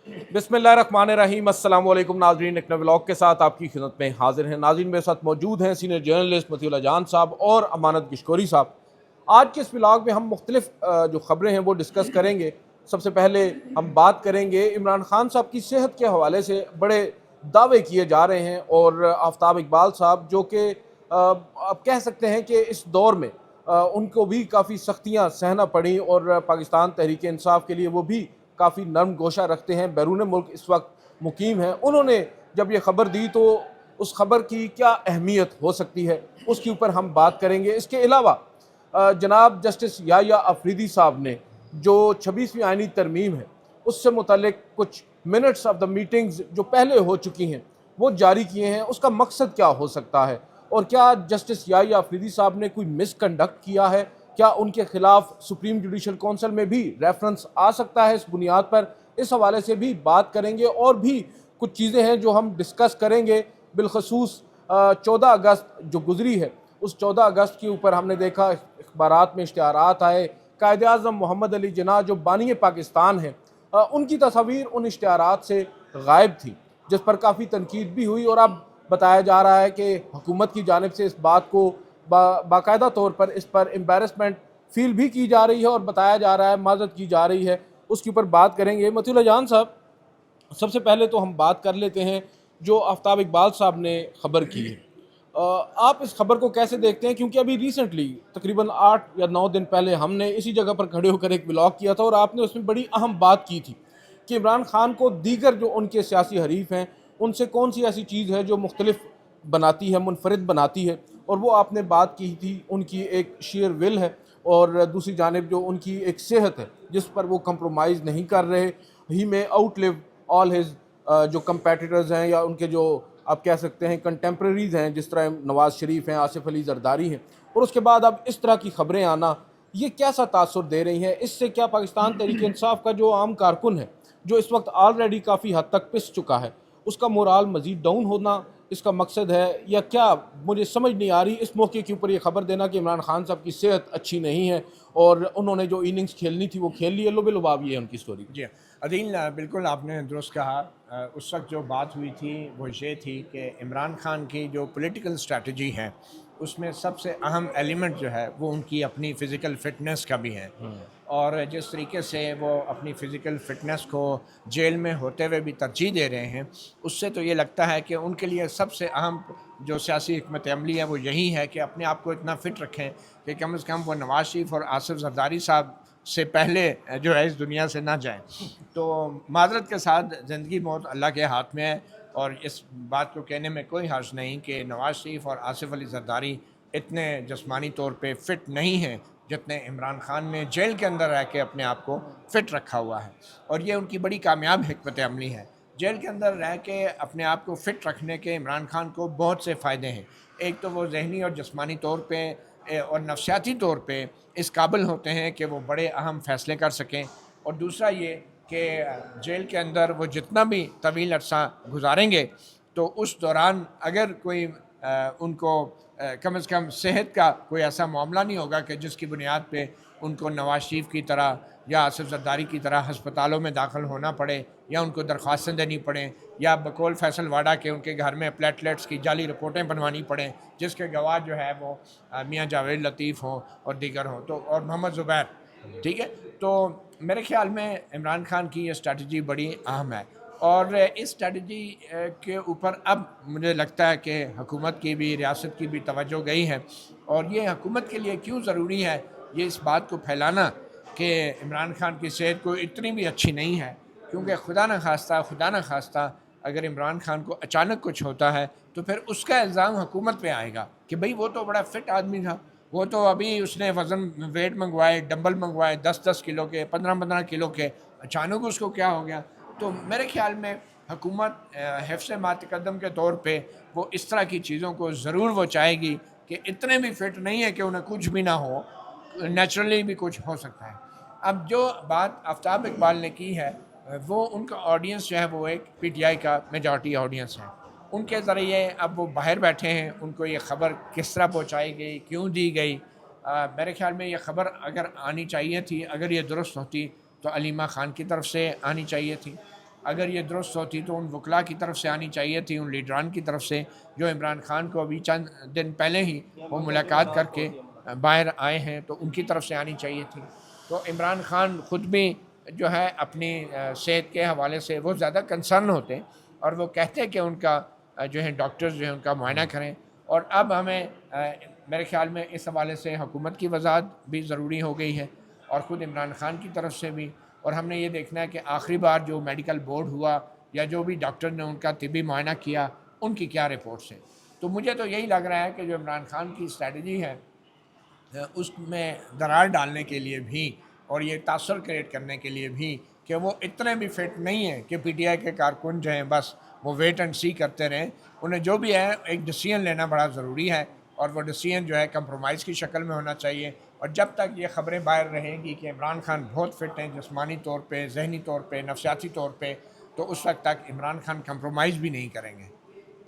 बिस्मिल्लाहिर्रहमानिर्रहीम। अस्सलाम वालेकुम नाज़रीन, एक नए व्लॉग के साथ आपकी खिदमत में हाजिर हैं। नाज़रीन, मेरे साथ मौजूद हैं सीनियर जर्नलिस्ट मतीउल्लाह जान साहब और अमानत गिशकोरी साहब। आज के इस व्लॉग में हम मुख्तलिफ जो ख़बरें हैं वो डिस्कस करेंगे। सबसे पहले हम बात करेंगे इमरान खान साहब की सेहत के हवाले से बड़े दावे किए जा रहे हैं, और आफ्ताब इकबाल साहब जो कि आप कह सकते हैं कि इस दौर में उनको भी काफ़ी सख्तियाँ सहना पड़ी, और पाकिस्तान तहरीक इंसाफ के लिए वो भी काफ़ी नरम गोशा रखते हैं, बैरून मुल्क इस वक्त मुकीम हैं। उन्होंने जब ये खबर दी तो उस खबर की क्या अहमियत हो सकती है, उसके ऊपर हम बात करेंगे। इसके अलावा जनाब जस्टिस याह्या अफरीदी साहब ने जो 26वीं आइनी तरमीम है उससे मुतल्लिक कुछ मिनट्स ऑफ द मीटिंग्स जो पहले हो चुकी हैं वो जारी किए हैं। उसका मकसद क्या हो सकता है, और क्या जस्टिस याह्या अफरीदी साहब ने कोई मिसकंडक्ट किया है, क्या उनके खिलाफ सुप्रीम जुडिशल काउंसिल में भी रेफरेंस आ सकता है इस बुनियाद पर। इस हवाले से भी बात करेंगे, और भी कुछ चीज़ें हैं जो हम डिस्कस करेंगे। बिलखसूस 14 अगस्त जो गुजरी है, उस 14 अगस्त के ऊपर हमने देखा अखबारात में इश्तिहारात आए, कायदे आज़म मोहम्मद अली जिन्ना जो बानी पाकिस्तान हैं, उनकी तस्वीर उन इश्तिहारात से गायब थी, जिस पर काफ़ी तनकीद भी हुई। और अब बताया जा रहा है कि हुकूमत की जानिब से इस बात को बाकायदा तौर पर इस पर एम्बेरसमेंट फील भी की जा रही है, और बताया जा रहा है माजरत की जा रही है। उसके ऊपर बात करेंगे। मतीउल्लाह जान साहब, सबसे पहले तो हम बात कर लेते हैं जो आफ्ताब इकबाल साहब ने खबर की है। आप इस खबर को कैसे देखते हैं, क्योंकि अभी रिसेंटली तकरीबन 8 या 9 दिन पहले हमने इसी जगह पर खड़े होकर एक ब्लॉग किया था, और आपने उसमें बड़ी अहम बात की थी कि इमरान खान को दीगर जो उनके सियासी हरीफ हैं उनसे कौन सी ऐसी चीज़ है जो मुख्तलिफ बनाती है, मुनफरिद बनाती है। और वो आपने बात की थी उनकी एक शेयर विल है, और दूसरी जानिब जो उनकी एक सेहत है जिस पर वो कंप्रोमाइज़ नहीं कर रहे। ही में आउटलिव ऑल हिज जो कंपेटिटर्स हैं, या उनके जो आप कह सकते हैं कंटेम्प्रेरीज हैं, जिस तरह नवाज़ शरीफ हैं, आसिफ अली जरदारी हैं। और उसके बाद अब इस तरह की खबरें आना, ये कैसा तासुर दे रही हैं? इससे क्या पाकिस्तान तहरीक इंसाफ का जो आम कारकुन है, जो इस वक्त ऑलरेडी काफ़ी हद तक पिस चुका है, उसका मोराल मज़ीद डाउन होना इसका मकसद है, या क्या? मुझे समझ नहीं आ रही इस मौके के ऊपर ये खबर देना कि इमरान खान साहब की सेहत अच्छी नहीं है, और उन्होंने जो इनिंग्स खेलनी थी वो खेल ली है। लुबे लुबाब ये है उनकी स्टोरी। जी अदील, बिल्कुल आपने दुरुस्त कहा। उस वक्त जो बात हुई थी वो ये थी कि इमरान खान की जो पॉलिटिकल स्ट्रेटजी है उसमें सबसे अहम एलिमेंट जो है वो उनकी अपनी फ़िज़िकल फ़िटनेस का भी है। और जिस तरीके से वो अपनी फ़िज़िकल फ़िटनेस को जेल में होते हुए भी तरजीह दे रहे हैं, उससे तो ये लगता है कि उनके लिए सबसे अहम जो सियासी हिकमत अमली है वो यही है कि अपने आप को इतना फ़िट रखें कि कम से कम वो नवाज़ शरीफ और आसिफ जरदारी साहब से पहले जो है इस दुनिया से ना जाएं। तो माजरत के साथ ज़िंदगी मौत अल्लाह के हाथ में है, और इस बात को कहने में कोई हर्ज नहीं कि नवाज़ शरीफ और आसिफ अली जरदारी इतने जिस्मानी तौर पे फ़िट नहीं हैं जितने इमरान खान ने जेल के अंदर रह के अपने आप को फ़िट रखा हुआ है। और ये उनकी बड़ी कामयाब हिकमत अमली है। जेल के अंदर रह के अपने आप को फ़िट रखने के इमरान खान को बहुत से फ़ायदे हैं। एक तो वो जहनी और जिस्मानी तौर पे और नफसियाती तौर पे इस काबिल होते हैं कि वो बड़े अहम फ़ैसले कर सकें। और दूसरा ये कि जेल के अंदर वो जितना भी तवील अरसा गुजारेंगे तो उस दौरान अगर कोई उनको कम से कम सेहत का कोई ऐसा मामला नहीं होगा कि जिसकी बुनियाद पे उनको नवाज शरीफ की तरह या आसिफ जरदारी की तरह हस्पतालों में दाखिल होना पड़े, या उनको दरख्वास्तें देनी पड़ें, या बकौल फैसल वाडा के उनके घर में प्लेटलेट्स की जाली रिपोर्टें बनवानी पड़ें जिसके गवाह जो है वो मियाँ जावेद लतीफ़ हों और दीगर हों, तो और मोहम्मद ज़ुबैर। ठीक है, तो मेरे ख्याल में इमरान खान की ये स्ट्रैटेजी बड़ी अहम है। और इस स्ट्रैटेजी के ऊपर अब मुझे लगता है कि हुकूमत की भी, रियासत की भी तवज्जो गई है। और ये हुकूमत के लिए क्यों ज़रूरी है ये इस बात को फैलाना कि इमरान खान की सेहत को इतनी भी अच्छी नहीं है, क्योंकि खुदा न खास्ता अगर इमरान खान को अचानक कुछ होता है तो फिर उसका इल्ज़ाम हुकूमत पे आएगा कि भाई वो तो बड़ा फ़िट आदमी था, वो तो अभी उसने वज़न वेट मंगवाए, डंबल मंगवाए 10-10 किलो के, 15-15 किलो के, अचानक उसको क्या हो गया। तो मेरे ख़्याल में हुकूमत हिफ्ज़ मातकद्दम के तौर पे वो इस तरह की चीज़ों को ज़रूर वो चाहेगी कि इतने भी फ़िट नहीं है कि उन्हें कुछ भी ना हो, नेचुरली भी कुछ हो सकता है। अब जो बात आफ्ताब इकबाल ने की है, वो उनका ऑडियंस जो है वो एक पीटीआई का मेजॉरिटी ऑडियंस है। उनके ज़रिए अब वो बाहर बैठे हैं, उनको ये ख़बर किस तरह पहुँचाई गई, क्यों दी गई। मेरे ख़्याल में ये ख़बर अगर आनी चाहिए थी, अगर ये दुरुस्त होती तो अलीमा ख़ान की तरफ से आनी चाहिए थी। अगर ये दुरुस्त होती तो उन वकला की तरफ से आनी चाहिए थी, उन लीडरान की तरफ से जो इमरान खान को अभी चंद दिन पहले ही वो मुलाकात करके बाहर आए हैं, तो उनकी तरफ से आनी चाहिए थी। तो इमरान खान ख़ुद भी जो है अपनी सेहत के हवाले से वो ज़्यादा कंसर्न होते हैं और वो कहते हैं कि उनका जो है डॉक्टर्स जो है उनका मुआयना करें। और अब हमें मेरे ख़्याल में इस हवाले से हुकूमत की वजाहत भी ज़रूरी हो गई है और ख़ुद इमरान खान की तरफ से भी। और हमने ये देखना है कि आखिरी बार जो मेडिकल बोर्ड हुआ या जो भी डॉक्टर ने उनका तिब्बी मुआयना किया, उनकी क्या रिपोर्ट्स हैं। तो मुझे तो यही लग रहा है कि जो इमरान खान की स्ट्रैटेजी है उसमें दरार डालने के लिए भी और ये तासर क्रिएट करने के लिए भी कि वो इतने भी फिट नहीं हैं कि पीटीआई के कारकुन जो हैं बस वो वेट एंड सी करते रहें। उन्हें जो भी है एक डिसीजन लेना बड़ा ज़रूरी है और वो डिसीजन जो है कंप्रोमाइज़ की शक्ल में होना चाहिए। और जब तक ये ख़बरें बाहर रहेंगी कि इमरान खान बहुत फ़िट हैं जिस्मानी तौर पे, जहनी तौर पे, नफसियाती तौर पे, तो उस वक्त तक इमरान खान कंप्रोमाइज़ भी नहीं करेंगे।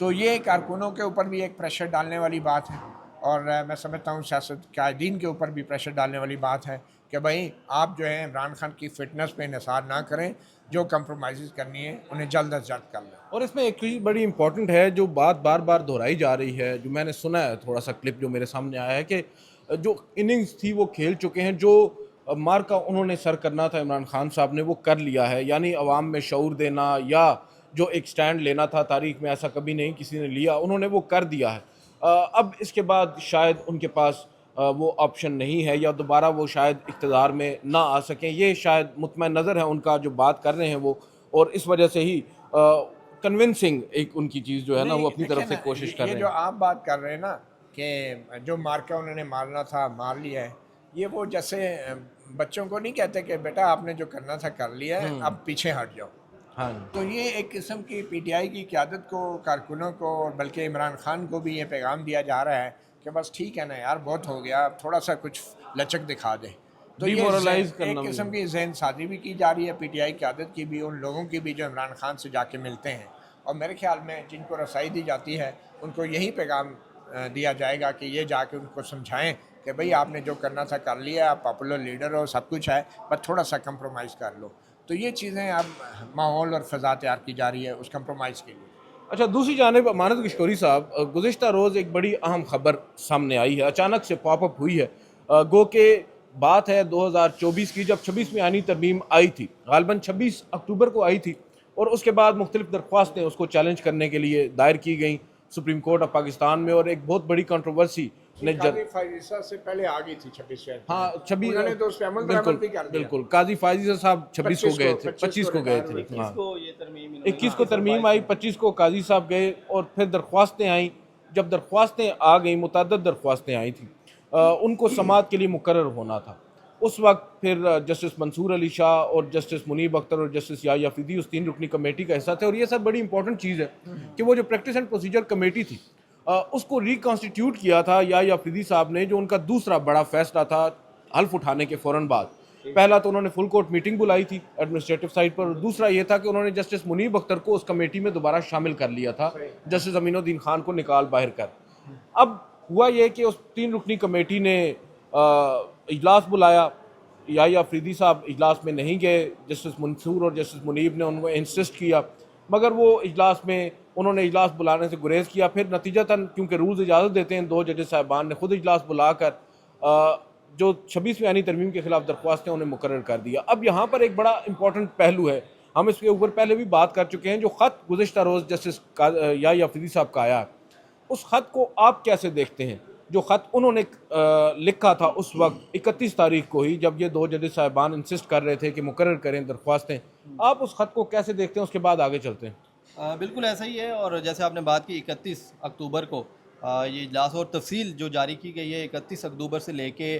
तो ये कारकुनों के ऊपर भी एक प्रेशर डालने वाली बात है और मैं समझता हूँ सियासत कायदीन के ऊपर भी प्रेशर डालने वाली बात है कि भाई आप जो है इमरान खान की फ़िटनेस पे इंहिसार ना करें, जो कंप्रोमाइज़ करनी है उन्हें जल्द अज जल्द कर लें। और इसमें एक चीज़ बड़ी इंपॉर्टेंट है जो बात बार बार दोहराई जा रही है, जो मैंने सुना है, थोड़ा सा क्लिप जो मेरे सामने आया है कि जो इनिंग्स थी वो खेल चुके हैं, जो मार का उन्होंने सर करना था इमरान खान साहब ने वो कर लिया है। यानी अवाम में शऊर देना या जो एक स्टैंड लेना था, तारीख में ऐसा कभी नहीं किसी ने लिया, उन्होंने वो कर दिया है। अब इसके बाद शायद उनके पास वो ऑप्शन नहीं है या दोबारा वो शायद इक़्तिदार में ना आ सकें। ये शायद मुतमईन नज़र है उनका जो बात कर रहे हैं वो, और इस वजह से ही कन्विंसिंग एक उनकी चीज़ जो है ना वो अपनी तरफ से कोशिश कर रहे हैं। ये जो आप बात कर रहे हैं ना कि जो मार्का उन्होंने मारना था मार लिया है, ये वो जैसे बच्चों को नहीं कहते कि बेटा आपने जो करना था कर लिया है, अब पीछे हट जाओ। हाँ, तो ये एक किस्म की पीटीआई की क़यादत को, कारकुनों को और बल्कि इमरान खान को भी ये पैगाम दिया जा रहा है कि बस ठीक है ना यार, बहुत हो गया, अब थोड़ा सा कुछ लचक दिखा दे। तो ये एक किस्म की जहन साजी भी की जा रही है पीटीआई क़यादत की भी, उन लोगों की भी जो इमरान खान से जाके मिलते हैं। और मेरे ख्याल में जिनको रसाई दी जाती है उनको यही पैगाम दिया जाएगा कि ये जाके उनको समझाएं कि भाई आपने जो करना था कर लिया, आप पॉपुलर लीडर हो, सब कुछ है, पर थोड़ा सा कंप्रोमाइज़ कर लो। तो ये चीज़ें अब माहौल और फ़ज़ा तैयार की जा रही है उस कंप्रोमाइज़ के लिए। अच्छा, दूसरी जानिब अमानत किशकोरी साहब, गुज़िश्ता रोज़ एक बड़ी अहम ख़बर सामने आई है, अचानक से पॉपअप हुई है। गो के बात है 2024 की, जब 26वीं आईनी तरमीम आई थी, ग़ालिबन 26 अक्टूबर को आई थी, और उसके बाद मुख्तलिफ दरख्वास्तें उसको चैलेंज करने के लिए दायर की गई सुप्रीम कोर्ट ऑफ पाकिस्तान में, और एक बहुत बड़ी कंट्रोवर्सी ने से पहले आ गई थी 26। हाँ, 26 तो उस पे अमल बिल्कुल भी कर दिया। बिल्कुल, काजी फायज़ी साहब 26 को गए थे, 25 को गए थे, हाँ, 21 को तरमीम आई, 25 को काजी साहब गए, और फिर दरख्वास्तें आई। जब दरख्वास्तें आ गई, मुतअद्दिद दरख्वास्तें आई थी, उनको समाअत के लिए मुकर्रर होना था। उस वक्त फिर जस्टिस मंसूर अली शाह और जस्टिस मुनीब अख्तर और जस्टिस याहिया अफरीदी उस 3 रुकनी कमेटी का हिस्सा थे। और ये सब बड़ी इंपॉर्टेंट चीज़ है कि वो जो प्रैक्टिस एंड प्रोसीजर कमेटी थी, उसको रिकॉन्स्टिट्यूट किया था याहिया अफरीदी साहब ने, जो उनका दूसरा बड़ा फैसला था हल्फ उठाने के फ़ौरन बाद। पहला तो उन्होंने फुल कोर्ट मीटिंग बुलाई थी एडमिनिस्ट्रेटिव साइड पर, और दूसरा ये था कि उन्होंने जस्टिस मुनीब अख्तर को उस कमेटी में दोबारा शामिल कर लिया था, जस्टिस अमीनुद्दीन खान को निकाल बाहर कर। अब हुआ ये कि उस 3 रुकनी कमेटी ने इजलास बुलाया, याहिया अफरीदी साहब इजलास में नहीं गए, जस्टिस मंसूर और जस्टिस मुनीब ने उनको इंसिस्ट किया, मगर वो इजलास में उन्होंने इजलास बुलाने से गुरेज किया। फिर नतीजतन, क्योंकि रूल्स इजाज़त देते हैं, 2 जजेस साहिबान ने खुद इजलास बुलाकर जो 26वीं आईनी तरमीम के खिलाफ दरख्वास्त है उन्हें मुकर्रर कर दिया। अब यहाँ पर एक बड़ा इंपॉर्टेंट पहलू है, हम इसके ऊपर पहले भी बात कर चुके हैं। जो ख़त गुज़िश्ता रोज़ जस्टिस याहिया अफरीदी साहब का आया, उस ख़त को आप कैसे देखते हैं? जो ख़त उन्होंने लिखा था उस वक्त 31 तारीख को ही, जब ये 2 जजेस साहिबान इंसिस्ट कर रहे थे कि मुकर्रर करें दरख्वास्तें, आप उस ख़त को कैसे देखते हैं? उसके बाद आगे चलते हैं। बिल्कुल ऐसा ही है। और जैसे आपने बात की 31 अक्टूबर को ये इजलास और तफसील जो जारी की गई है 31 अक्टूबर से लेके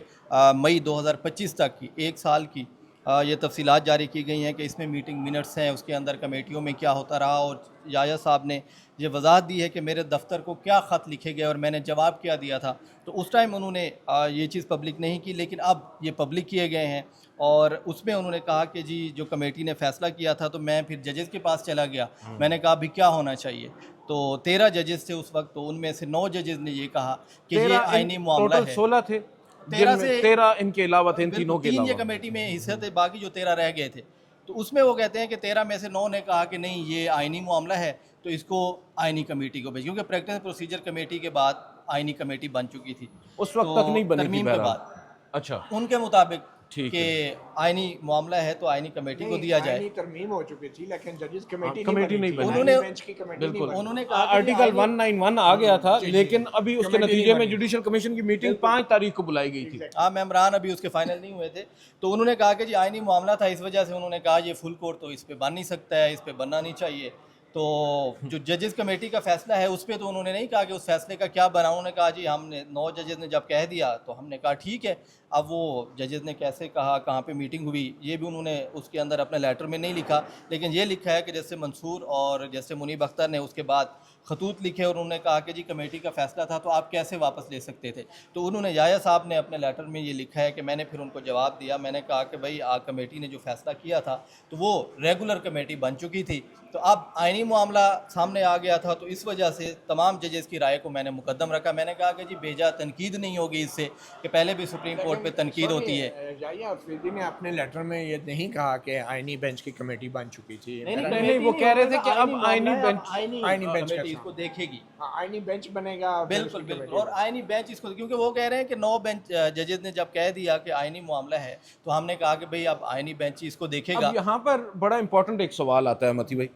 मई 2025 तक की 1 साल की ये तफसीलात जारी की गई हैं कि इसमें मीटिंग मिनट्स हैं, उसके अंदर कमेटियों में क्या होता रहा। और याहिया साहब ने ये वजाहत दी है कि मेरे दफ्तर को क्या ख़त लिखे गए और मैंने जवाब क्या दिया था। तो उस टाइम उन्होंने ये चीज़ पब्लिक नहीं की, लेकिन अब ये पब्लिक किए गए हैं। और उसमें उन्होंने कहा कि जी जो कमेटी ने फ़ैसला किया था, तो मैं फिर जजेस के पास चला गया, मैंने कहा अभी क्या होना चाहिए। तो 13 जजेस थे उस वक्त, तो उनमें से 9 जजेस ने ये कहा कि ये आईनी मामला है। 16 थे, 13 से 13 इनके अलावा थे, इन तीनों के अलावा ये कमेटी में हिस्से थे, बाकी जो 13 रह गए थे। तो उसमें वो कहते हैं कि 13 में से 9 ने कहा कि नहीं ये आइनी मामला है, तो इसको आइनी कमेटी को भेज, क्योंकि प्रैक्टिस प्रोसीजर कमेटी के बाद आइनी कमेटी बन चुकी थी उस वक्त तक नहीं बनी थी तरमीम के बहरहाल। बाद। अच्छा, उनके मुताबिक ठीक कि आइनी मामला है तो आइनी कमेटी को दिया जाए। आईनी तरमीम हो चुकी थी लेकिन जजेस कमेटी कमेटी नहीं नहीं बनी। बनी, उन्होंने- बेंच की कमेटी नहीं बिल्कुल। बनी। उन्होंने कहा कि आर्टिकल आइनी- 191 आ गया था, जी, जी, लेकिन जी। अभी उसके कमेटी नतीजे नहीं में बनी। जुडिशल कमीशन की मीटिंग 5 तारीख को बुलाई गई थी। हाँ, मेम्बरान अभी उसके फाइनल नहीं हुए थे, तो उन्होंने कहा कि जी आइनी मामला था, इस वजह से उन्होंने कहा ये फुल कोर्ट तो इस पे बन नहीं सकता है, इस पे बनना नहीं चाहिए। तो जो जजेस कमेटी का फैसला है उस पर तो उन्होंने नहीं कहा कि उस फैसले का क्या बना, उन्होंने कहा जी हमने 9 जजेस ने जब कह दिया तो हमने कहा ठीक है। अब वो जजेस ने कैसे कहा, कहाँ पे मीटिंग हुई, ये भी उन्होंने उसके अंदर अपने लेटर में नहीं लिखा, लेकिन ये लिखा है कि जैसे मंसूर और जैसे मुनीब अख्तर ने उसके बाद खतूत लिखे और उन्होंने कहा कि जी कमेटी का फैसला था तो आप कैसे वापस ले सकते थे। तो उन्होंने याया साहब ने अपने लेटर में ये लिखा है कि मैंने फिर उनको जवाब दिया, मैंने कहा कि भाई कमेटी ने जो फैसला किया था तो वो रेगुलर कमेटी बन चुकी थी, तो अब आइनी मामला सामने आ गया था, तो इस वजह से तमाम जजेस की राय को मैंने मुकद्दम रखा। मैंने कहा कि जी बेजा तनकीद नहीं होगी इससे, कि पहले भी सुप्रीम कोर्ट पे तनकीद होती है। जाहिया अफरीदी ने अपने लेटर में ये नहीं कहा कि आईनी बेंच की कमेटी बन चुकी थी। नहीं, वो कह रहे थे कि अब आइनी बेंच आईनी बेंच कमेटी इसको देखेगी। हाँ, आईनी बेंच बनेगा। बिल्कुल बिल्कुल, और आइनी बेंच इसको, क्योंकि वो कह रहे हैं कि 9 बेंच जजेस ने जब कह दिया कि आइनी मामला है तो हमने कहा कि भाई अब आइनी बेंच इसको देखेगा। अब यहाँ पर बड़ा इंपॉर्टेंट एक सवाल आता है मती भाई।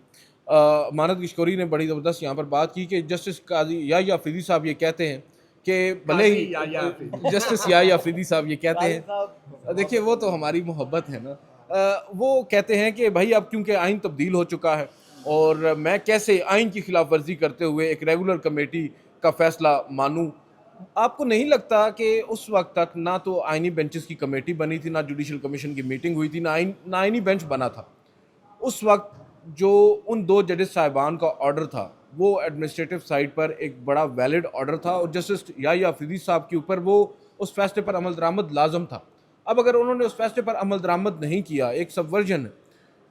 मानद किशकोरी ने बड़ी ज़बरदस्त यहाँ पर बात की कि जस्टिस काजी या अफरीदी साहब ये कहते हैं कि भले ही जस्टिस या अफरीदी साहब ये कहते हैं, देखिए वो तो हमारी मोहब्बत है ना, वो कहते हैं कि भाई अब क्योंकि आइन तब्दील हो चुका है और मैं कैसे आइन की खिलाफ वर्जी करते हुए एक रेगुलर कमेटी का फैसला मानूं। आपको नहीं लगता कि उस वक्त तक ना तो आइनी बेंचेस की कमेटी बनी थी, ना जुडिशल कमीशन की मीटिंग हुई थी, ना आइनी बेंच बना था, उस वक्त जो उन 2 जजेस साहिबान का ऑर्डर था वो एडमिनिस्ट्रेटिव साइड पर एक बड़ा वैलिड ऑर्डर था और जस्टिस या अफरीदी साहब के ऊपर वो उस फैसले पर अमल दरामद लाजम था। अब अगर उन्होंने उस फैसले पर अमल दरामद नहीं किया, एक सबवर्जन है,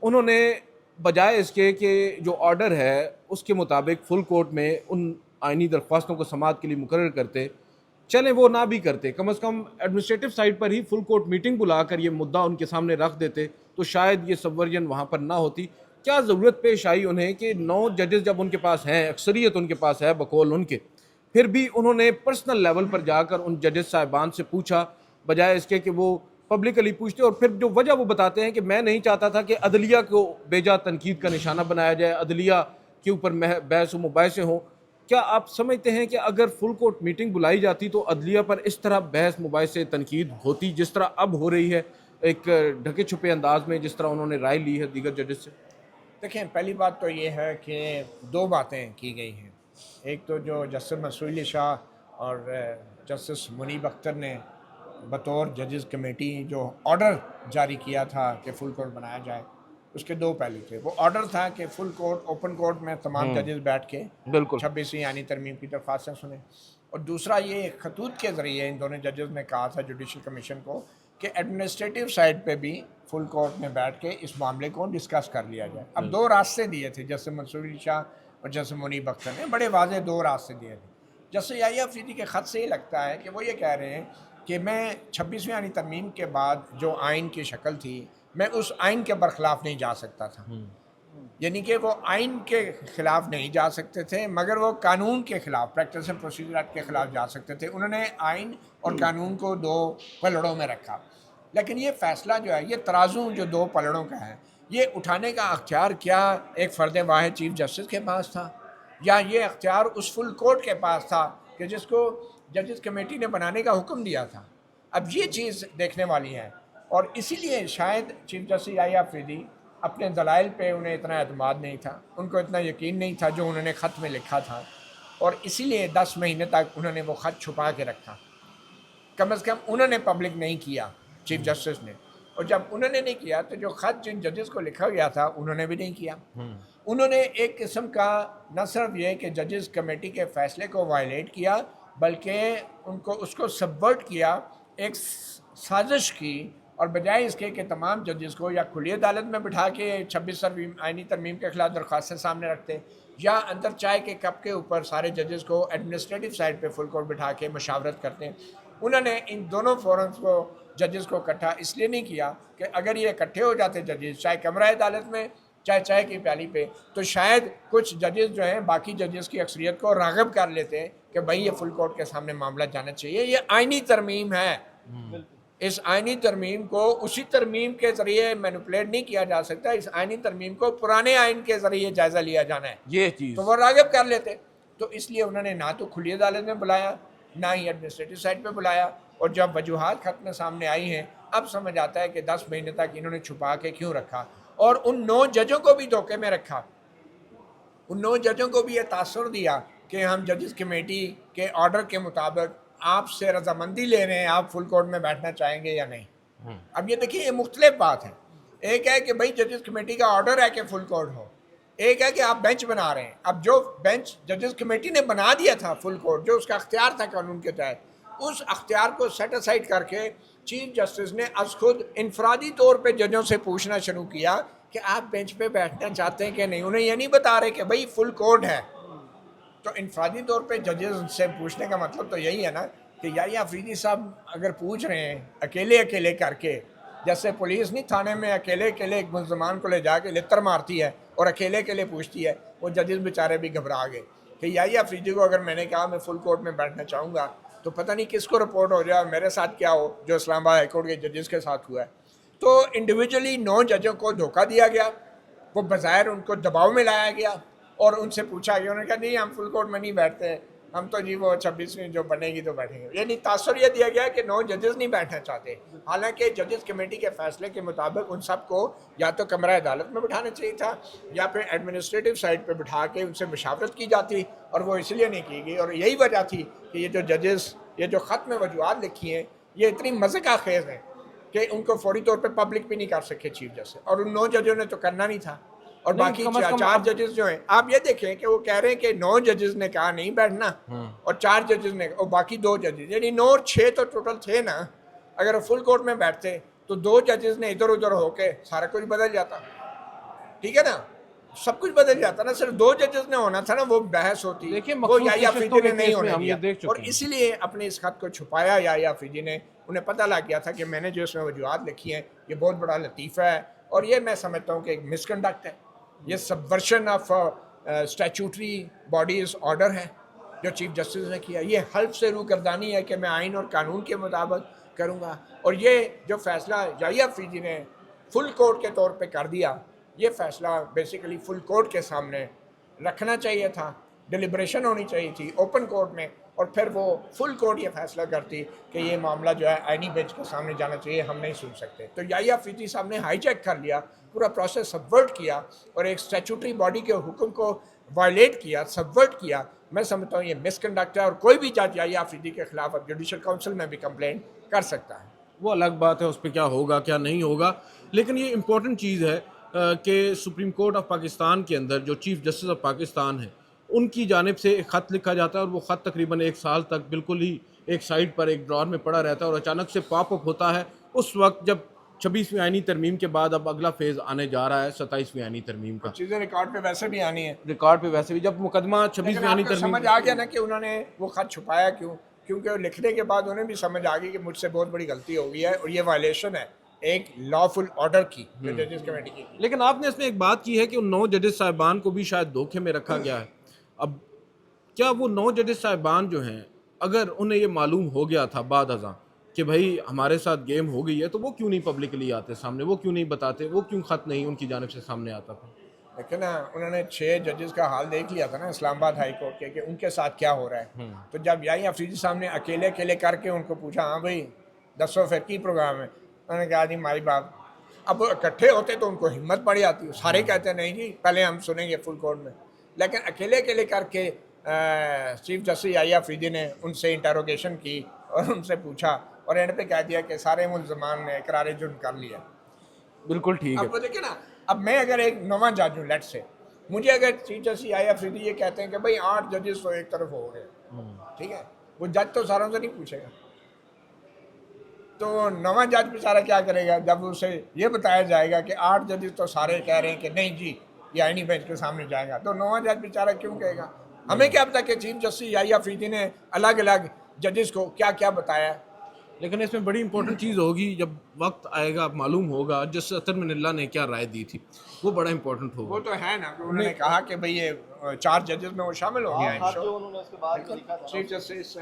उन्होंने बजाय इसके कि जो ऑर्डर है उसके मुताबिक फुल कोर्ट में उन आइनी दरख्वास्तों को समाअत के लिए मुकर्रर करते, चलें वो ना भी करते, कम से कम एडमिनिस्ट्रेटिव साइड पर ही फुल कोर्ट मीटिंग बुलाकर ये मुद्दा उनके सामने रख देते तो शायद ये सबवर्जन वहाँ पर ना होती। क्या ज़रूरत पेश आई उन्हें कि 9 जजेस जब उनके पास हैं, अक्सरियत उनके पास है बकौल उनके, फिर भी उन्होंने पर्सनल लेवल पर जाकर उन जजेस साहिबान से पूछा, बजाय इसके कि वो पब्लिकली पूछते और फिर जो वजह वो बताते हैं कि मैं नहीं चाहता था कि अदलिया को बेजा तनकीद का निशाना बनाया जाए, अदलिया के ऊपर बहस व मुबाहिसे हों। क्या आप समझते हैं कि अगर फुल कोर्ट मीटिंग बुलाई जाती तो अदलिया पर इस तरह बहस मुबाहिसे तनकीद होती जिस तरह अब हो रही है, एक ढके छुपे अंदाज में जिस तरह उन्होंने राय ली है दीगर जजेस से? देखें, पहली बात तो ये है कि 2 बातें की गई हैं। एक तो जो जस्टिस मंसूर अली शाह और जस्टिस मुनीब अख्तर ने बतौर जजेस कमेटी जो ऑर्डर जारी किया था कि फुल कोर्ट बनाया जाए, उसके 2 पहलू थे। वो ऑर्डर था कि फुल कोर्ट ओपन कोर्ट में तमाम जजेस बैठ के बिल्कुल 26वीं यानी तरमीम की दरख्वास्तें सुने, और दूसरा ये खतूत के ज़रिए इन दोनों जजेस ने कहा था जुडिशल कमीशन को कि एडमिनिस्ट्रेटिव साइड पे भी फुल कोर्ट में बैठ के इस मामले को डिस्कस कर लिया जाए। अब 2 रास्ते दिए थे जैसे मंसूर अली शाह और जैसे मुनीब अख्तर ने, बड़े वाज़ेह 2 रास्ते दिए थे। जैसे याया अफरीदी के ख़त से ये लगता है कि वो ये कह रहे हैं कि मैं 26वीं यानी तरमीम के बाद जो आइन की शक्ल थी, मैं उस आइन के बरखिलाफ़ नहीं जा सकता था। यानी कि वो आइन के ख़िलाफ़ नहीं जा सकते थे मगर वो कानून के ख़िलाफ़, प्रैक्टिस एंड प्रोसीजर एक्ट के ख़िलाफ़ जा सकते थे। उन्होंने आइन और कानून को 2 पलड़ों में रखा, लेकिन ये फ़ैसला जो है, ये तराजू जो 2 पलड़ों का है, ये उठाने का अख्तियार क्या एक फ़र्द वाहिद चीफ जस्टिस के पास था, या ये अख्तियार उस फुल कोर्ट के पास था कि जिसको जजेस कमेटी ने बनाने का हुक्म दिया था? अब ये चीज़ देखने वाली है, और इसीलिए शायद चीफ जस्टिस याया अफरीदी अपने दलाइल पे उन्हें इतना एतमाद नहीं था, उनको इतना यकीन नहीं था जो उन्होंने ख़त में लिखा था, और इसीलिए 10 महीने तक उन्होंने वो ख़त छुपा के रखा। कम से कम उन्होंने पब्लिक नहीं किया चीफ जस्टिस ने, और जब उन्होंने नहीं किया तो जो ख़त जिन जजेस को लिखा गया था उन्होंने भी नहीं किया। उन्होंने एक किस्म का न सिर्फ ये कि जजेस कमेटी के फ़ैसले को वायलेट किया, बल्कि उनको उसको सबवर्ट किया, एक साजिश की, और बजाय इसके कि तमाम जजेस को या खुली अदालत में बिठा के 26 आइनी तरमीम के ख़िलाफ़ दरख्वास्तें सामने रखते, या अंदर चाय के कप के ऊपर सारे जजेस को एडमिनिस्ट्रेटिव साइड पे फुल कोर्ट बिठा के मशावरत करते, उन्होंने इन दोनों फोरम्स को जजेस को इकट्ठा इसलिए नहीं किया कि अगर ये इकट्ठे हो जाते जजेस, चाहे कमरा अदालत में चाहे चाय की प्याली पे, तो शायद कुछ जजेस जो हैं बाकी जजेस की अक्सरियत को राग़िब कर लेते हैं कि भाई ये फुल कोर्ट के सामने मामला जाना चाहिए। ये आइनी तरमीम है। इस आइनी तरमीम को उसी तरमीम के ज़रिए मैनिपुलेट नहीं किया जा सकता। इस आइनी तरमीम को पुराने आइन के ज़रिए जायज़ा लिया जाना है, ये चीज़ तो वो राग़िब कर लेते। तो इसलिए उन्होंने ना तो खुली अदालत में बुलाया, ना ही एडमिनिस्ट्रेटिव साइड पे बुलाया। और जब वजूहात खत में सामने आई हैं, अब समझ आता है कि 10 महीने तक इन्होंने छुपा के क्यों रखा, और उन 9 जजों को भी धोखे में रखा। उन 9 जजों को भी ये तासुर दिया कि हम जजेस कमेटी के ऑर्डर के मुताबिक आपसे रजामंदी ले रहे हैं, आप फुल कोर्ट में बैठना चाहेंगे या नहीं। अब ये देखिए, ये मुख्तलिफ बात है। एक है कि भाई जजेस कमेटी का ऑर्डर है कि फुल कोर्ट हो, एक है कि आप बेंच बना रहे हैं। अब जो बेंच जजेस कमेटी ने बना दिया था फुल कोर्ट, जो उसका अख्तियार था कानून के तहत, उस अख्तियार को सेट असाइड करके चीफ जस्टिस ने अज खुद इनफरादी तौर पे जजों से पूछना शुरू किया कि आप बेंच पे बैठना चाहते हैं कि नहीं। उन्हें ये नहीं बता रहे कि भाई फुल कोर्ट है। तो इनफरादी तौर पे जजेस से पूछने का मतलब तो यही है ना कि याहिया अफरीदी साहब अगर पूछ रहे हैं अकेले अकेले करके, जैसे पुलिस नहीं थाने में अकेले अकेले एक मुलजमान को ले जाके लित्तर मारती है और अकेले अकेले पूछती है, वो जजेस बेचारे भी घबरा गए कि याहिया अफरीदी को अगर मैंने कहा मैं फुल कोर्ट में बैठना चाहूँगा तो पता नहीं किसको रिपोर्ट हो जाए, मेरे साथ क्या हो जो इस्लामाबाद हाईकोर्ट के जजेस के साथ हुआ है। तो इंडिविजुअली 9 जजों को धोखा दिया गया, वो बज़ाहिर उनको दबाव में लाया गया और उनसे पूछा गया, उन्होंने कहा नहीं हम फुल कोर्ट में नहीं बैठते, हम तो जी वो 26वीं जो बनेगी तो बैठेंगे। यानी तासुर यह दिया गया कि 9 जजेस नहीं बैठना चाहते, हालांकि जजेस कमेटी के फैसले के मुताबिक उन सबको या तो कमरा अदालत में बिठाना चाहिए था या फिर एडमिनिस्ट्रेटिव साइड पर बिठा के उनसे मुशावरत की जाती, और वो इसलिए नहीं की गई। और यही वजह थी कि ये जो जजेस, ये जो ख़त में वजूहात लिखी हैं, ये इतनी मज़े खेज़ हैं कि उनको फौरी तौर पे पब्लिक भी नहीं कर सके चीफ जस्टिस, और उन 9 जजों ने तो करना नहीं था। और बाकी 4 जजेस जो हैं, आप ये देखें कि वो कह रहे हैं कि 9 जजेस ने कहा नहीं बैठना और 4 जजेस ने, और बाकी 2 जजेस, यानी 9 और 6 तो टोटल थे ना। अगर वो फुल कोर्ट में बैठते तो 2 जजेस ने इधर उधर होके सारा कुछ बदल जाता, ठीक है ना, सब कुछ बदल जाता ना। सिर्फ 2 जजेस ने होना था ना, वो बहस होती, वो याहिया अफरीदी ने नहीं होने दिया। और इसलिए अपने इस खत को छुपाया याहिया अफरीदी ने। उन्हें पता लग गया था कि मैंने जो इसमें वजूहात लिखी हैं ये बहुत बड़ा लतीफ़ा है, और ये मैं समझता हूँ कि एक मिसकंडक्ट है, ये subversion of statutory bodies order है जो चीफ जस्टिस ने किया। ये हल्फ से रूगर्दानी है कि मैं आइन और कानून के मुताबिक करूँगा। और ये जो फैसला याहिया अफरीदी ने फुल कोर्ट के तौर पे कर दिया, ये फैसला बेसिकली फुल कोर्ट के सामने रखना चाहिए था, डिलिब्रेशन होनी चाहिए थी ओपन कोर्ट में, और फिर वो फुल कोर्ट ये फैसला करती कि ये मामला जो है आईनी बेंच के सामने जाना चाहिए, हम नहीं सुन सकते। तो याहिया अफरीदी साहब ने हाईजैक कर लिया, पूरा प्रोसेस सबवर्ट किया और एक स्टैट्यूटरी बॉडी के हुक्म को वायलेट किया, सबवर्ट किया। मैं समझता हूँ ये मिसकंडक्ट है, और कोई भी जज याहिया अफरीदी के खिलाफ अब जुडिशल काउंसिल में भी कंप्लेंट कर सकता है। वो अलग बात है, उस पर क्या होगा क्या नहीं होगा। लेकिन ये इम्पोर्टेंट चीज़ है कि सुप्रीम कोर्ट ऑफ पाकिस्तान के अंदर जो चीफ जस्टिस ऑफ पाकिस्तान है, उनकी जानिब से एक ख़त लिखा जाता है, और वो ख़त तकरीबन 1 साल तक बिल्कुल ही एक साइड पर एक ड्रॉर में पड़ा रहता है, और अचानक से पॉप अप होता है उस वक्त जब 26वीं आईनी तरमीम के बाद अब अगला फेज़ आने जा रहा है 27वीं आईनी तरमीम का। चीज़ें रिकॉर्ड पे वैसे भी आनी है, रिकॉर्ड पे वैसे भी जब मुकदमा 26वीं आईनी तरमीम, समझ आ गया ना कि उन्होंने वो ख़त छुपाया क्यों, क्योंकि लिखने के बाद उन्हें भी समझ आ गई कि मुझसे बहुत बड़ी गलती हो गई है और ये वायलेशन है एक लॉफुल ऑर्डर की जो जजेस कमेटी की। लेकिन आपने इसमें एक बात की है कि उन 9 जजेस साहिबान को भी शायद धोखे में रखा गया है। अब क्या वो 9 जजेस साहिबान जो हैं, अगर उन्हें ये मालूम हो गया था बाद अज़ां कि भाई हमारे साथ गेम हो गई है, तो वो क्यों नहीं पब्लिकली आते सामने, वो क्यों नहीं बताते, वो क्यों ख़त नहीं उनकी जानिब से सामने आता था? लेकिन ना उन्होंने 6 जजेस का हाल देख लिया था ना इस्लामाबाद हाई कोर्ट के कि उनके साथ क्या हो रहा है। तो जब याहिया अफरीदी साहब ने अकेले अकेले करके उनको पूछा, हाँ भाई दसो फिर की प्रोग्राम है, उन्होंने कहा जी माई बाप। अब इकट्ठे होते तो उनको हिम्मत पड़ जाती है, सारे कहते नहीं जी पहले हम सुनेंगे फुल कोर्ट में। लेकिन अकेले अकेले करके चीफ जस्टिस याहिया अफरीदी ने उनसे इंटरोगेशन की और उनसे पूछा, और एंड पे कह दिया कि सारे मुल्ज़मान ने इकरार जुर्म कर लिया। बिल्कुल ठीक है। अब देखिए ना, अब मैं अगर एक नवा जज हूँ लेट से, मुझे अगर चीफ जस्टिस याहिया अफरीदी ये कहते हैं कि भाई 8 जजेस तो एक तरफ हो गए, ठीक है, वो जज तो सारों से नहीं पूछेगा, तो नवा जज बेचारा क्या करेगा जब उसे ये बताया जाएगा कि 8 जजेस तो सारे कह रहे हैं कि नहीं जी ये आईनी बेंच के सामने जाएगा, तो नवा जज बेचारा क्यों कहेगा? हमें क्या पता कि चीफ जस्टिस याहिया अफरीदी ने अलग अलग जजेस को क्या क्या बताया। लेकिन इसमें बड़ी इंपॉर्टेंट चीज़ होगी जब वक्त आएगा, अब मालूम होगा जस्टिस अतर मिनल्ला ने क्या राय दी थी, वो बड़ा इंपॉर्टेंट वो होगा। तो है ना कि उन्होंने कहा कि भाई ये 4 जजेस में वो शामिल हो गया हाँ, है। जो उन्होंने उसके बाद में लिखा था चीफ जस्टिस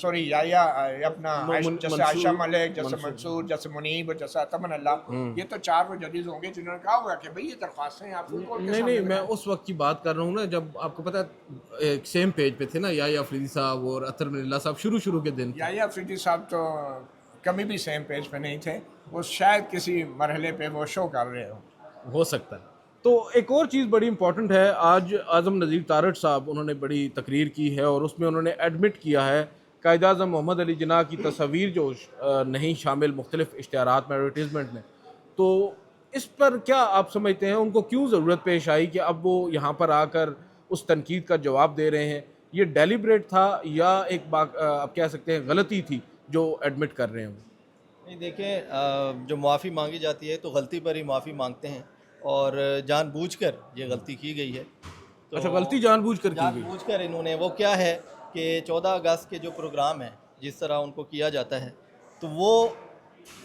सॉरी या अपना जैसे आयशा मलिक, जैसे मंसूर, जैसे मुनीब, जैसे अतमन अल्लाह, ये तो 4 वो जजेस होंगे जिन्होंने कहा होगा कि भाई ये दरख्वास्तें आप फुल कोर्ट के नहीं सामने नहीं, मैं लगाएं। उस वक्त की बात कर रहा हूँ ना जब आपको पता है एक सेम पेज पे थे ना या अफरीदी साहब और अतर मिनल्ला साहब, शुरू के दिन। या अफरीदी साहब तो कभी भी सेम पेज पे नहीं थे, वो शायद किसी मरहले पे वो शो कर रहे हो सकता है। तो एक और चीज़ बड़ी इंपॉर्टेंट है, आज आज़म नज़ीर तारड़ साहब उन्होंने बड़ी तकरीर की है और उसमें उन्होंने एडमिट किया है कायद-ए-आज़म मोहम्मद अली जिन्ना की तस्वीर जो नहीं शामिल मुख्तलिफ इश्तिहारात में, एडवर्टीज़मेंट में। तो इस पर क्या आप समझते हैं, उनको क्यों ज़रूरत पेश आई कि अब वो यहाँ पर आकर उस तनकीद का जवाब दे रहे हैं? ये डेलिब्रेट था या एक आप कह सकते हैं गलती थी जो एडमिट कर रहे हैं वो? नहीं देखें, जो माफ़ी मांगी जाती है तो गलती पर ही माफ़ी मांगते हैं, और जानबूझकर ये गलती की गई है। तो अच्छा, गलती जानबूझकर की गई। जानबूझकर इन्होंने, वो क्या है कि 14 अगस्त के जो प्रोग्राम है जिस तरह उनको किया जाता है, तो वो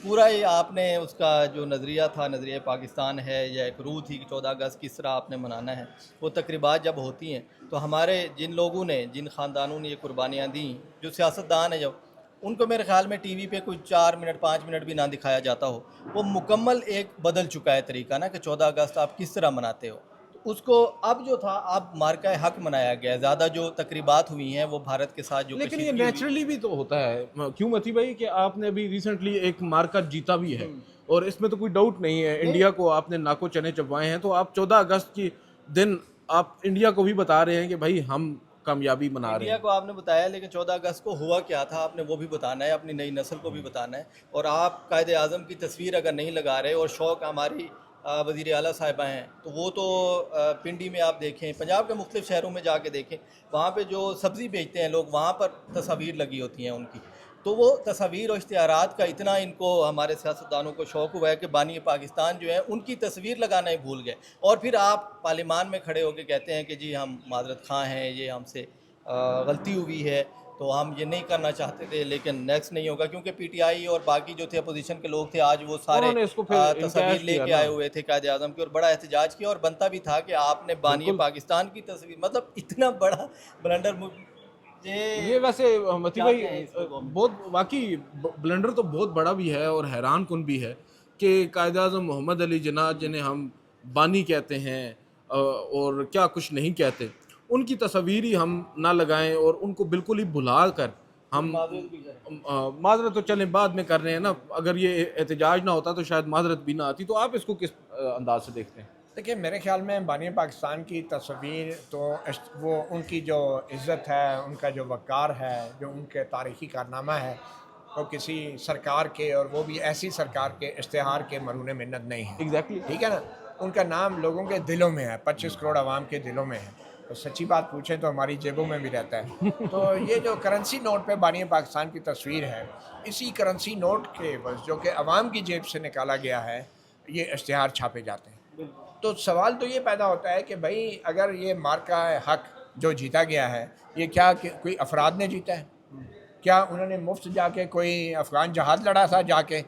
पूरा ही आपने उसका जो नज़रिया था, नज़रिया पाकिस्तान है या एक रूह थी कि 14 अगस्त किस तरह आपने मनाना है, वो तकरीबात जब होती हैं तो हमारे जिन लोगों ने, जिन ख़ानदानों ने ये कुर्बानियाँ दी, जो सियासतदान है, जब उनको मेरे ख़्याल में टीवी पे कुछ 4 मिनट 5 मिनट भी ना दिखाया जाता हो, वो मुकम्मल एक बदल चुका है तरीका ना कि 14 अगस्त आप किस तरह मनाते हो। तो उसको अब जो था, अब मार्का हक मनाया गया। ज़्यादा जो तकरीबात हुई हैं वो भारत के साथ जो लेकिन ये कशीदगी हुई। नेचुरली भी तो होता है, क्यों मती भाई, कि आपने अभी रिसेंटली एक मार्का जीता भी है और इसमें तो कोई डाउट नहीं है, इंडिया को आपने नाको चने चबवाए हैं, तो आप 14 अगस्त की दिन आप इंडिया को भी बता रहे हैं कि भाई हम कामयाबी मना रहे इंडिया हैं। को आपने बताया, लेकिन 14 अगस्त को हुआ क्या था आपने वो भी बताना है, अपनी नई नस्ल को भी बताना है। और आप कायद आज़म की तस्वीर अगर नहीं लगा रहे, और शौक़ हमारी वज़ीर आला साहिबा हैं, तो वो तो पिंडी में आप देखें, पंजाब के मुख्तलिफ शहरों में जाके देखें, वहाँ पे जो सब्ज़ी बेचते हैं लोग, वहाँ पर तस्वीर लगी होती हैं उनकी। तो वो तस्वीर और इश्तिहारात का इतना इनको, हमारे सियासतदानों को शौक़ हुआ है कि बानी पाकिस्तान जो है उनकी तस्वीर लगाना ही भूल गए। और फिर आप पार्लियामान में खड़े होकर कहते हैं कि जी हम माज़रत ख़्वाह हैं, ये हमसे गलती हुई है, तो हम ये नहीं करना चाहते थे, लेकिन नेक्स्ट नहीं होगा, क्योंकि पीटीआई और बाकी जो थे अपोजिशन के लोग थे, आज वो सारे उन्होंने इसको फिर तस्वीर इनकैश किया लेके ना। आए हुए थे कायद आज़म की, और बड़ा एहतजाज किया, और बनता भी था कि आपने बानी बिल्कुल। पाकिस्तान की तस्वीर, मतलब इतना बड़ा ब्लंडर ये वैसे मती क्या भाई कहें इसको गवर्नमेंट। बहुत वाकई ब्लंडर तो बहुत बड़ा भी है और हैरान कुन भी है कि कायद-ए-आज़म मोहम्मद अली जिन्ना, जिन्हें हम बानी कहते हैं और क्या कुछ नहीं कहते, उनकी तस्वीर ही हम ना लगाएं और उनको बिल्कुल ही भुला कर हम माजरत तो चलें बाद में कर रहे हैं ना, अगर ये एहतजाज ना होता तो शायद माजरत भी ना आती। तो आप इसको किस अंदाज से देखते हैं? देखिए, मेरे ख्याल में बानी पाकिस्तान की तस्वीर तो वो उनकी जो इज़्ज़त है, उनका जो वक़ार है, जो उनके तारीख़ी कारनामा है, वो किसी सरकार के, और वो भी ऐसी सरकार के इश्तिहार के मरून मिन्नत नहीं है। एग्जैक्टली। ठीक है ना? उनका नाम लोगों के दिलों में है, 25 करोड़ आवाम के दिलों में है। तो सच्ची बात पूछें तो हमारी जेबों में भी रहता है। तो ये जो करेंसी नोट पे बानी पाकिस्तान की तस्वीर है, इसी करेंसी नोट के बस जो कि आवाम की जेब से निकाला गया है, ये इश्तिहार छापे जाते हैं। तो सवाल तो ये पैदा होता है कि भाई अगर ये मार्का हक जो जीता गया है, ये क्या कोई अफराद ने जीता है? क्या उन्होंने मुफ्त जाके कोई अफ़गान जहाज़ लड़ा था जाके,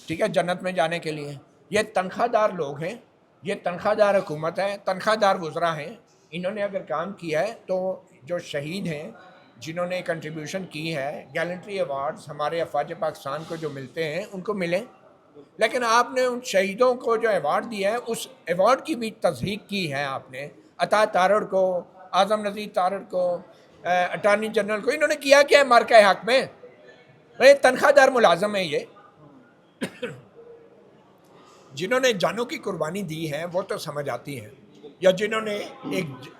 ठीक है, जन्नत में जाने के लिए? ये तनख्वाहदार लोग हैं, ये तनख्वाहदार हुकूमत है, तनख्वाहदार वज़रा हैं। इन्होंने अगर काम किया है तो जो शहीद हैं, जिन्होंने कंट्रीब्यूशन की है, गैलेंट्री अवार्ड्स हमारे अफवाज पाकिस्तान को जो मिलते हैं उनको मिलें। लेकिन आपने उन शहीदों को जो अवार्ड दिया है, उस अवार्ड की भी तस्दीक की है आपने। अता तारड़ को, आज़म नज़ीर तारड़ को, अटार्नी जनरल को, इन्होंने किया क्या है मार्का हक में? भाई तनख्वाहदार मुलाजम है ये। जिन्होंने जानों की कुर्बानी दी है वो तो समझ आती हैं, या जिन्होंने एक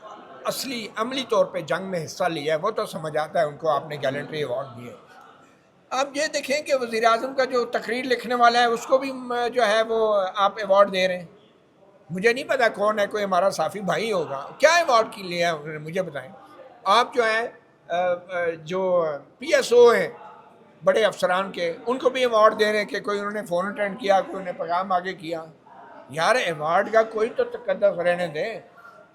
असली अमली तौर पे जंग में हिस्सा लिया है वो तो समझ आता है, उनको आपने गैलेंट्री अवार्ड दिए। आप ये देखें कि वज़ीर आज़म का जो तकरीर लिखने वाला है उसको भी जो है वो आप अवार्ड दे रहे हैं। मुझे नहीं पता कौन है, कोई हमारा साफ़ी भाई होगा, क्या अवार्ड की लिया है उन्होंने, मुझे बताएं। आप जो है जो PSO हैं बड़े अफसरान के, उनको भी अवार्ड दे रहे हैं कि कोई उन्होंने फ़ोन अटेंड किया, कोई उन्होंने पैगाम आगे किया। यार अवार्ड का कोई तो तकद्दस रहने दें,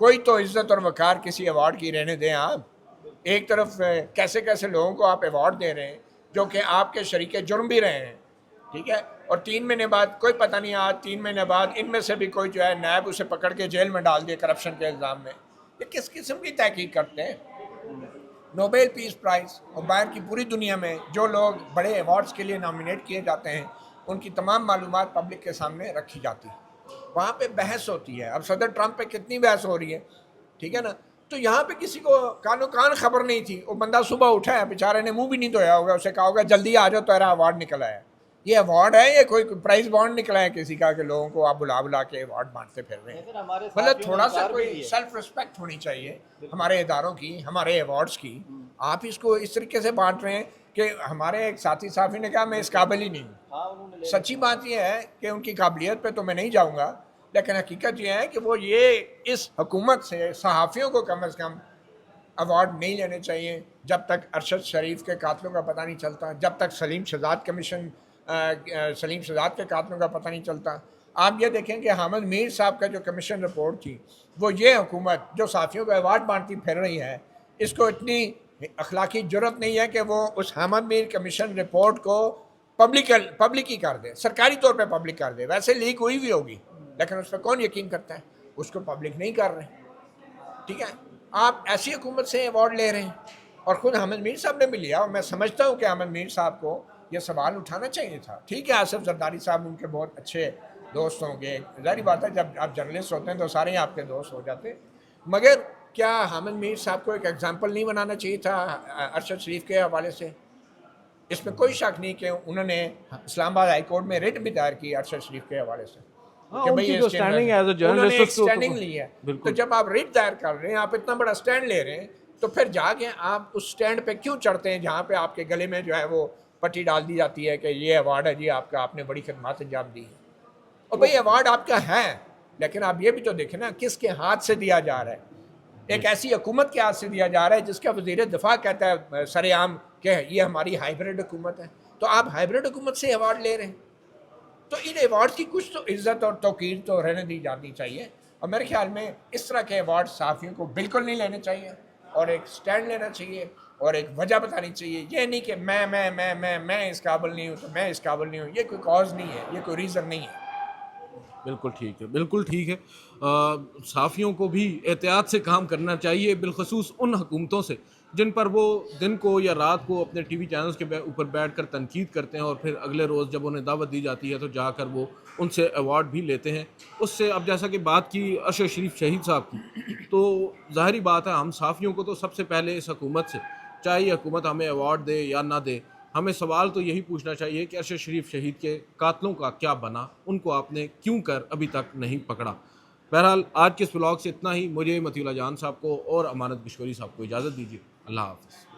कोई तो इज़्ज़त और वक़ार किसी अवार्ड की रहने दें। आप एक तरफ कैसे कैसे लोगों को आप अवार्ड दे रहे हैं, जो कि आपके शरीक जुर्म भी रहे हैं, ठीक है, और 3 महीने बाद कोई पता नहीं, आज 3 महीने बाद इनमें से भी कोई जो है नैब उसे पकड़ के जेल में डाल दिए करप्शन के इल्ज़ाम में। ये किस किस्म की तहकीक करते हैं? नोबेल पीस प्राइज़ और बाहर की पूरी दुनिया में जो लोग बड़े अवार्ड्स के लिए नॉमिनेट किए जाते हैं उनकी तमाम मालूमात पब्लिक के सामने रखी जाती है, वहाँ पे बहस होती है। अब सदर ट्रंप पे कितनी बहस हो रही है, ठीक है ना, तो यहाँ पे किसी को कानो कान खबर नहीं थी। वो बंदा सुबह उठा है, बेचारे ने मुंह भी नहीं धोया होगा, उसे कहा होगा जल्दी आ जाओ तेरा अवार्ड निकला है। ये अवार्ड है, ये कोई प्राइज बॉन्ड निकला है किसी का कि लोगों को आप बुला बुला के अवार्ड बांटते फिर रहे हैं? मतलब थोड़ा सा कोई सेल्फ रिस्पेक्ट होनी चाहिए हमारे इदारों की, हमारे अवार्ड्स की। आप इसको इस तरीके से बांट रहे हैं कि हमारे एक साथी साफी ने कहा मैं इस काबिल ही नहीं हूँ। सच्ची बात यह है कि उनकी काबिलियत पे तो मैं नहीं जाऊँगा, लेकिन हकीकत यह है कि वो ये इस हुकूमत से सहाफ़ियों को कम अज़ कम अवार्ड नहीं लेने चाहिए जब तक अरशद शरीफ के कातलों का पता नहीं चलता, जब तक सलीम शहजाद के कातलों का पता नहीं चलता। आप ये देखें कि हामिद मीर साहब का जो कमीशन रिपोर्ट थी, वो ये हुकूमत जो साफ़ियों को अवार्ड बांटती फिर रही है, इसको इतनी अखलाकी जुर्रत नहीं है कि वो उस हामिद मीर कमीशन रिपोर्ट को पब्लिक ही कर दे, सरकारी तौर पे पब्लिक कर दे। वैसे लीक हुई भी होगी, लेकिन उस पर कौन यकीन करता है? उसको पब्लिक नहीं कर रहे, ठीक है। आप ऐसी हुकूमत से अवार्ड ले रहे हैं, और ख़ुद हामिद मीर साहब ने भी लिया, और मैं समझता हूँ कि हामिद मीर साहब को यह सवाल उठाना चाहिए था। ठीक है, आसिफ जरदारी साहब उनके बहुत अच्छे दोस्त होंगे, जाहिर बात है जब आप जर्नलिस्ट होते हैं तो सारे ही आपके दोस्त हो जाते, मगर क्या हामिद मीर साहब को एक एग्जाम्पल नहीं बनाना चाहिए था अरशद शरीफ के हवाले से? इसमें कोई शक नहीं कि उन्होंने इस्लामाबाद हाई कोर्ट में रिट भी दायर की अरशद शरीफ के हवाले से कि भाई ये स्टैंडिंग ली है। तो जब आप रिट दायर कर रहे हैं, आप इतना बड़ा स्टैंड ले रहे हैं, तो फिर जाके आप उस स्टैंड पे क्यों चढ़ते हैं जहाँ पे आपके गले में जो है वो पट्टी डाल दी जाती है कि ये अवार्ड है जी आपका, आपने बड़ी खिदमत अंजाम दी है। और भाई अवार्ड आपका है, लेकिन आप ये भी तो देखें ना किसके हाथ से दिया जा रहा है। एक ऐसी हुकूमत के हाथ से दिया जा रहा है जिसका वज़ीर दिफा कहता है सरेआम कि ये हमारी हाइब्रिड हुकूमत है, तो आप हाइब्रिड हुकूमत से अवार्ड ले रहे हैं। तो इन अवार्ड की कुछ तो इज़्ज़त और तौकीर तो रहने दी जानी चाहिए, और मेरे ख्याल में इस तरह के अवार्ड सहाफ़ियों को बिल्कुल नहीं लेने चाहिए, और एक स्टैंड लेना चाहिए और एक वजह बतानी चाहिए। ये नहीं कि मैं इस काबिल नहीं हूँ तो मैं इस काबिल नहीं हूँ, ये कोई कॉज नहीं है, ये कोई रीज़न नहीं है। बिल्कुल ठीक है, बिल्कुल ठीक है। सहाफ़ियों को भी एहतियात से काम करना चाहिए, बिलखसूस उन हुकूमतों से जिन पर वो दिन को या रात को अपने टीवी चैनल्स के ऊपर बैठकर तनकीद करते हैं, और फिर अगले रोज़ जब उन्हें दावत दी जाती है तो जाकर वो उनसे अवार्ड भी लेते हैं। उससे अब जैसा कि बात की अरशद शरीफ शहीद साहब की, तो ज़ाहिरी बात है हम सहाफ़ियों को तो सबसे पहले इस हुकूमत से, चाहे ये हुकूमत हमें अवार्ड दे या ना दे, हमें सवाल तो यही पूछना चाहिए कि अरशद शरीफ शहीद के कातलों का क्या बना, उनको आपने क्यों कर अभी तक नहीं पकड़ा। बहरहाल आज के इस व्लॉग से इतना ही। मुझे मतीउल्लाह जान साहब को और अमानत गिशकोरी साहब को इजाज़त दीजिए। अल्लाह हाफ़िज़।